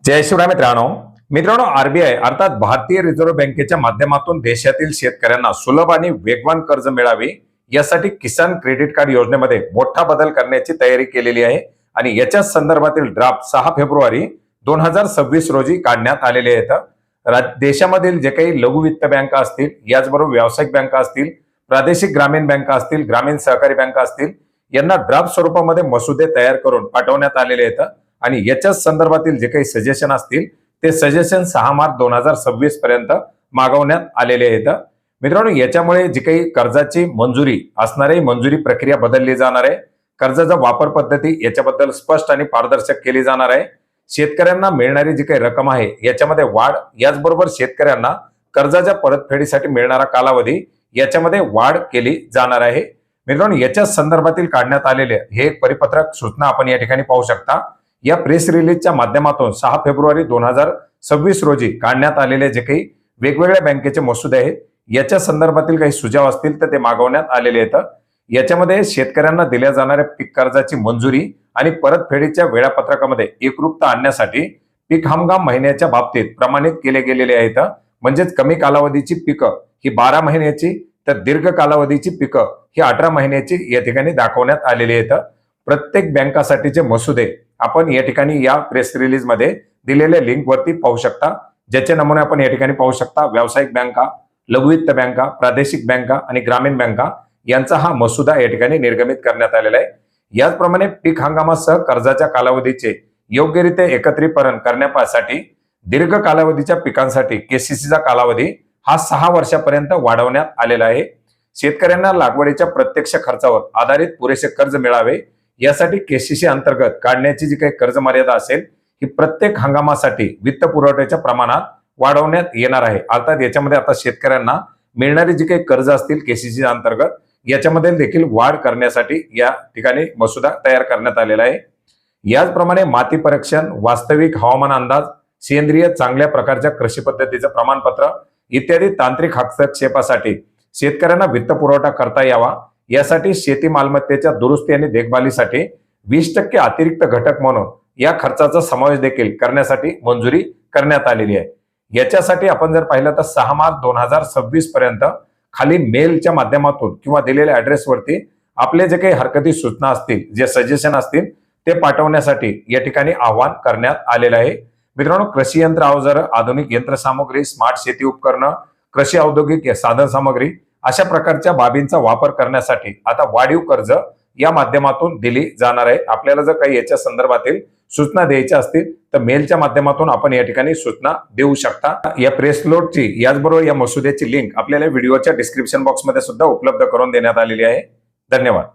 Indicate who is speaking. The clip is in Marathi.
Speaker 1: जय शिवराय मित्रांनो आरबीआय अर्थात भारतीय रिझर्व्ह बँकेच्या माध्यमातून देशातील शेतकऱ्यांना सुलभ आणि वेगवान कर्ज मिळावे यासाठी किसान क्रेडिट कार्ड योजनेमध्ये मोठा बदल करण्याची तयारी केलेली आहे आणि याच्या संदर्भातील ड्राफ्ट 6 फेब्रुवारी 2026 रोजी काढण्यात आलेले आहेत। देशामधील जे काही लघु वित्त बँका असतील, याचबरोबर व्यावसायिक बँका असतील, प्रादेशिक ग्रामीण बँका असतील, ग्रामीण सहकारी बँका असतील, यांना ड्राफ्ट स्वरूपामध्ये मसुदे तयार करून पाठवण्यात आलेले आहेत आणि याच्याच संदर्भातील जे काही सजेशन असतील ते सजेशन 6 मार्च 2026 पर्यंत मागवण्यात आलेले आहेत। मित्रांनो, याच्यामुळे जी काही कर्जाची मंजुरी असणारी मंजुरी प्रक्रिया बदलली जाणार आहे। कर्जाचा वापर पद्धती याच्याबद्दल स्पष्ट आणि पारदर्शक केली जाणार आहे। शेतकऱ्यांना मिळणारी जी काही रक्कम आहे याच्यामध्ये वाढ, याचबरोबर शेतकऱ्यांना कर्जाच्या परतफेडीसाठी मिळणारा कालावधी याच्यामध्ये वाढ केली जाणार आहे। मित्रांनो, याच्या संदर्भातील काढण्यात आलेले हे एक परिपत्रक सूचना आपण या ठिकाणी पाहू शकता। या प्रेस रिलीजच्या माध्यमातून 6 फेब्रुवारी 2026 रोजी काढण्यात आलेले जे काही वेगवेगळ्या बँकेचे मसुदे आहेत याच्या संदर्भातील काही सुझाव असतील तर ते मागवण्यात आलेले आहेत। याच्यामध्ये शेतकऱ्यांना दिल्या जाणाऱ्या पीक कर्जाची मंजुरी आणि परतफेडीच्या वेळापत्रकामध्ये एकरूपता आणण्यासाठी पीक हंगाम महिन्याच्या बाबतीत प्रमाणित केले गेलेले आहेत। म्हणजेच कमी कालावधीची पिकं ही 12 महिन्याची तर दीर्घ कालावधीची पिकं ही 18 महिन्याची या ठिकाणी दाखवण्यात आलेली आहेत। प्रत्येक बँकासाठीचे मसुदे आपण या ठिकाणी या प्रेस रिलीज मध्ये दिलेल्या लिंक वरती पाहू शकता, ज्याचे नमुने आपण या ठिकाणी पाहू शकता। व्यावसायिक बँका, लघु वित्त बँका, प्रादेशिक बँका आणि ग्रामीण बँका यांचा हा मसुदा या ठिकाणी निर्गमित करण्यात आलेला आहे। याचप्रमाणे पीक हंगामासह कर्जाच्या कालावधीचे योग्यरित्या एकत्रीकरण करण्यासाठी दीर्घ कालावधीच्या पिकांसाठी केसीसीचा कालावधी हा 6 वर्षापर्यंत वाढवण्यात आलेला आहे। शेतकऱ्यांना लागवडीच्या प्रत्यक्ष खर्चावर आधारित पुरेसे कर्ज मिळावे यासाठी केसीसी अंतर्गत काढण्याची जी काही कर्ज मर्यादा असेल ही प्रत्येक हंगामासाठी वित्त पुरवठ्याच्या प्रमाणात वाढवण्यात येणार आहे। अर्थात याच्यामध्ये आता शेतकऱ्यांना मिळणारी जी काही कर्ज असतील केसीसी अंतर्गत याच्यामध्ये देखील वाढ करण्यासाठी या ठिकाणी मसुदा तयार करण्यात आलेला आहे। याचप्रमाणे माती परीक्षण, वास्तविक हवामान अंदाज, सेंद्रिय चांगल्या प्रकारच्या कृषी पद्धतीचं प्रमाणपत्र इत्यादी तांत्रिक हस्तक्षेपासाठी शेतकऱ्यांना वित्त पुरवठा करता यावा यासाठी शेती मालमत्तेच्या दुरुस्ती आणि देखभालीसाठी 20% अतिरिक्त घटक म्हणून या खर्चाचा समावेश देखील करण्यासाठी मंजुरी करण्यात आलेली आहे। याच्यासाठी आपण जर पाहिलं तर 6 मार्च 2026 पर्यंत खाली मेलच्या माध्यमातून किंवा दिलेल्या ऍड्रेसवरती आपले जे काही हरकती सूचना असतील, जे सजेशन असतील ते पाठवण्यासाठी या ठिकाणी आवाहन करण्यात आलेलं आहे। मित्रांनो, कृषी यंत्र अवजार, आधुनिक यंत्रसामुग्री, स्मार्ट शेती उपकरणं, कृषी औद्योगिक साधन सामग्री अशा प्रकारच्या बाबींचा वापर करण्यासाठी आता वाढीव कर्ज या माध्यमातून दिली जाणार आहे। आपल्याला जर काही याच्या संदर्भातील सूचना द्यायच्या असतील तर मेलच्या माध्यमातून आपण या ठिकाणी सूचना देऊ शकता। या प्रेस नोटची याचबरोबर या मसुद्याची लिंक आपल्याला व्हिडिओच्या डिस्क्रिप्शन बॉक्समध्ये सुद्धा उपलब्ध करून देण्यात आलेली आहे। धन्यवाद।